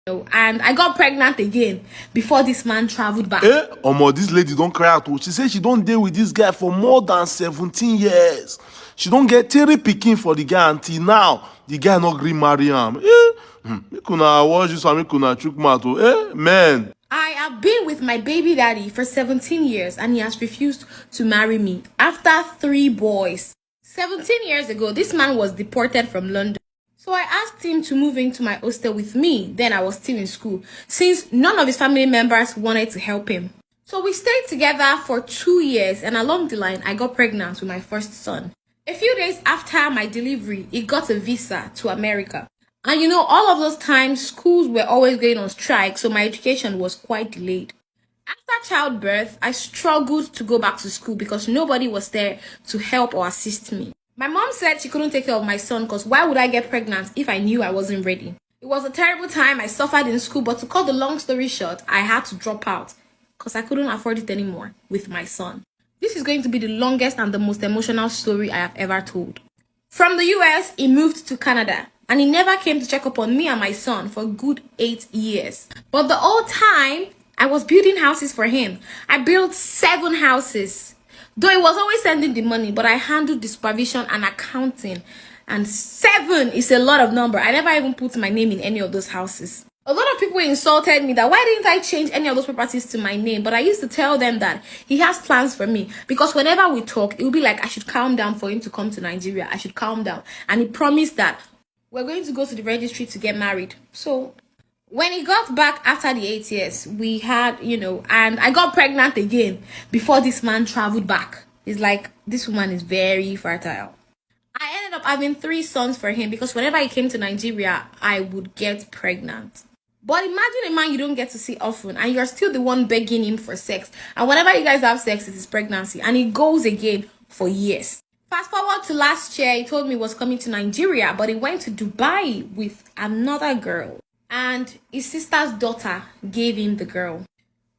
And I got pregnant again before this man traveled back. Omo, this lady don't cry out. She say she don't deal with this guy for more than 17 years. She don't get Terry picking for the guy until now. The guy not gree marry him. Make una watch this one, make una chook mouth. Man. I have been with my baby daddy for 17 years and he has refused to marry me after 3 boys. 17 years ago, this man was deported from London. So I asked him to move into my hostel with me. Then I was still in school, since none of his family members wanted to help him. So we stayed together for 2 years, and along the line, I got pregnant with my first son. A few days after my delivery, he got a visa to America. And all of those times, schools were always going on strike, so my education was quite delayed. After childbirth, I struggled to go back to school because nobody was there to help or assist me. My mom said she couldn't take care of my son because why would I get pregnant if I knew I wasn't ready? It was a terrible time. I suffered in school, but to cut the long story short, I had to drop out because I couldn't afford it anymore with my son. This is going to be the longest and the most emotional story I have ever told. From the US, he moved to Canada and he never came to check up on me and my son for a good 8 years. But the whole time, I was building houses for him. I built 7 houses. Though he was always sending the money, but I handled the supervision and accounting. And 7 is a lot of number. I never even put my name in any of those houses. A lot of people insulted me that why didn't I change any of those properties to my name? But I used to tell them that he has plans for me. Because whenever we talk, it would be like I should calm down for him to come to Nigeria. I should calm down. And he promised that we're going to go to the registry to get married. So when he got back after the 8 years, we had, and I got pregnant again before this man traveled back. It's like, this woman is very fertile. I ended up having 3 sons for him because whenever he came to Nigeria, I would get pregnant. But imagine a man you don't get to see often and you're still the one begging him for sex. And whenever you guys have sex, it is pregnancy. And he goes again for years. Fast forward to last year, he told me he was coming to Nigeria, but he went to Dubai with another girl. And his sister's daughter gave him the girl.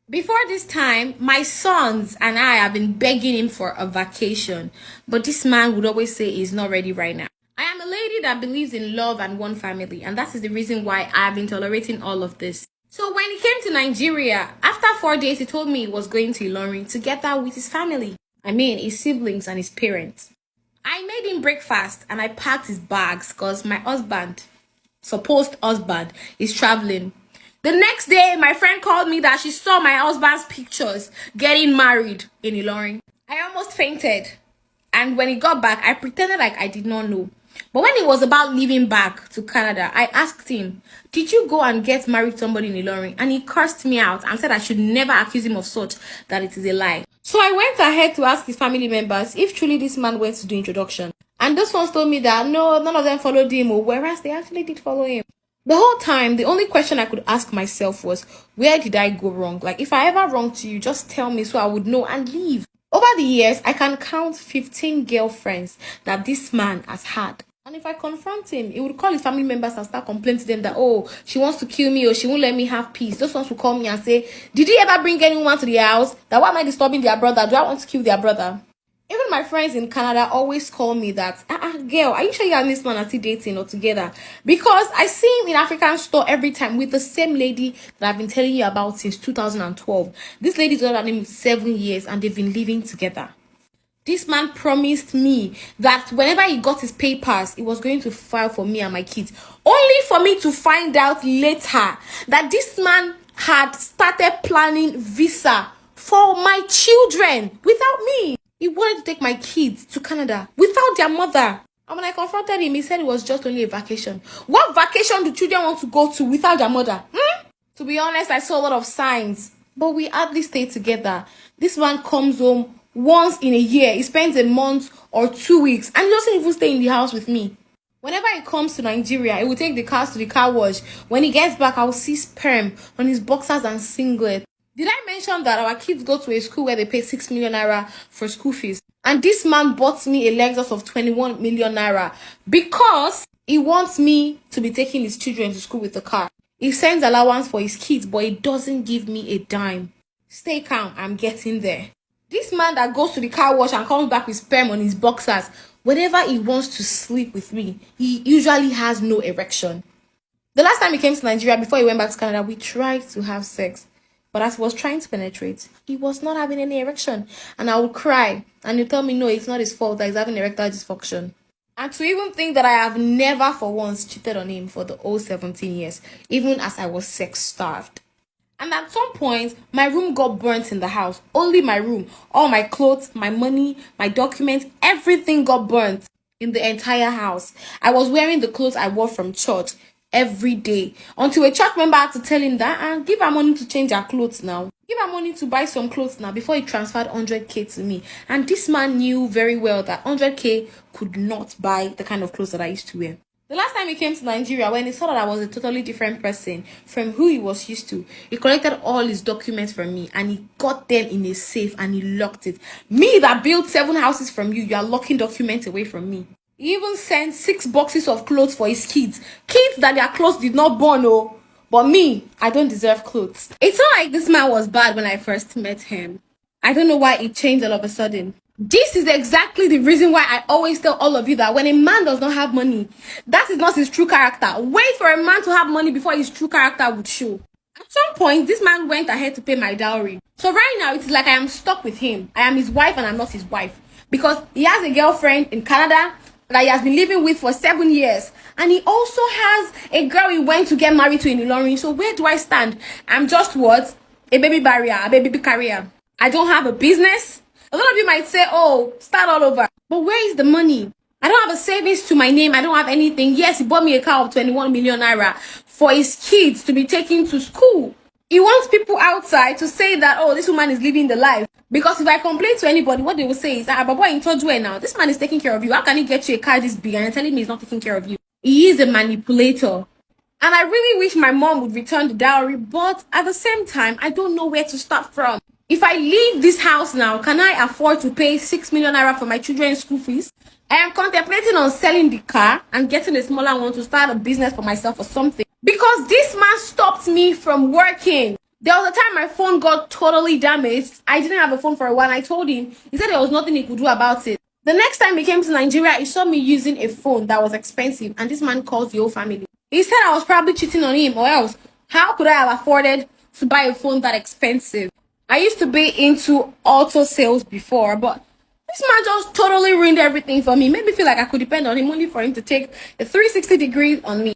Before this time, my sons and I have been begging him for a vacation. But this man would always say he's not ready right now. I am a lady that believes in love and one family. And that is the reason why I have been tolerating all of this. So when he came to Nigeria, after 4 days, he told me he was going to Ilorin together with his family. I mean, his siblings and his parents. I made him breakfast and I packed his bags because my supposed husband is traveling. The next day, my friend called me that she saw my husband's pictures getting married in Ilorin. I almost fainted. And when he got back, I pretended like I did not know. But when he was about leaving back to Canada, I asked him, did you go and get married to somebody in Ilorin? And he cursed me out and said I should never accuse him of such, that it is a lie. So I went ahead to ask his family members if truly this man went to do introduction. And those ones told me that no, none of them followed him, whereas they actually did follow him. The whole time, the only question I could ask myself was, where did I go wrong? Like, if I ever wronged to you, just tell me so I would know and leave. Over the years, I can count 15 girlfriends that this man has had. And if I confront him, he would call his family members and start complaining to them that, oh, she wants to kill me or she won't let me have peace. Those ones will call me and say, did you ever bring anyone to the house? That why am I disturbing their brother? Do I want to kill their brother? Even my friends in Canada always call me that, girl, are you sure you and this man are still dating or together? Because I see him in African store every time with the same lady that I've been telling you about since 2012. This lady's older than him 7 years and they've been living together. This man promised me that whenever he got his papers, he was going to file for me and my kids. Only for me to find out later that this man had started planning visa for my children without me. He wanted to take my kids to Canada without their mother. And when I confronted him, he said it was just only a vacation. What vacation do children want to go to without their mother? To be honest, I saw a lot of signs, but we hardly stay together. This man comes home once in a year. He spends a month or 2 weeks and he doesn't even stay in the house with me. Whenever he comes to Nigeria, he will take the cars to the car wash. When he gets back, I will see sperm on his boxers and singlet. Did I mention that our kids go to a school where they pay 6 million naira for school fees? And this man bought me a Lexus of 21 million naira because he wants me to be taking his children to school with the car. He sends allowance for his kids, but he doesn't give me a dime. Stay calm, I'm getting there. This man that goes to the car wash and comes back with sperm on his boxers, whenever he wants to sleep with me, he usually has no erection. The last time he came to Nigeria before he went back to Canada, we tried to have sex. But as he was trying to penetrate, he was not having any erection. And I would cry. And he'd tell me, no, it's not his fault that he's having erectile dysfunction. And to even think that I have never for once cheated on him for the whole 17 years, even as I was sex starved. And at some point, my room got burnt in the house. Only my room. All my clothes, my money, my documents, everything got burnt in the entire house. I was wearing the clothes I wore from church every day until a church member had to tell him that and give her money to change her clothes now. Give her money to buy some clothes now before he transferred 100k to me. And this man knew very well that 100k could not buy the kind of clothes that I used to wear. The last time he came to Nigeria, when he saw that I was a totally different person from who he was used to, he collected all his documents from me and he got them in a safe and he locked it. Me that built 7 houses from you are locking documents away from me. He even sent 6 boxes of clothes for his kids. Kids that their clothes did not burn, oh. But me, I don't deserve clothes. It's not like this man was bad when I first met him. I don't know why it changed all of a sudden. This is exactly the reason why I always tell all of you that when a man does not have money, that is not his true character. Wait for a man to have money before his true character would show. At some point, this man went ahead to pay my dowry. So right now, it's like I am stuck with him. I am his wife and I'm not his wife. Because he has a girlfriend in Canada that he has been living with for 7 years. And he also has a girl he went to get married to in Ilorin. So where do I stand? I'm just what? A baby barrier, a baby carrier. I don't have a business. A lot of you might say, oh, start all over. But where is the money? I don't have a savings to my name. I don't have anything. Yes, he bought me a car of 21 million naira for his kids to be taken to school. He wants people outside to say that, oh, this woman is living the life. Because if I complain to anybody, what they will say is, Baba, in touch where now? This man is taking care of you. How can he get you a car this big and you're telling me he's not taking care of you? He is a manipulator. And I really wish my mom would return the dowry, but at the same time, I don't know where to start from. If I leave this house now, can I afford to pay 6 million naira for my children's school fees? I am contemplating on selling the car and getting a smaller one to start a business for myself or something. Because this man stopped me from working. There was a time my phone got totally damaged. I didn't have a phone for a while. I told him. He said there was nothing he could do about it. The next time he came to Nigeria, he saw me using a phone that was expensive. And this man called the whole family. He said I was probably cheating on him, or else how could I have afforded to buy a phone that expensive? I used to be into auto sales before, but this man just totally ruined everything for me. Made me feel like I could depend on him only for him to take a 360 degrees on me.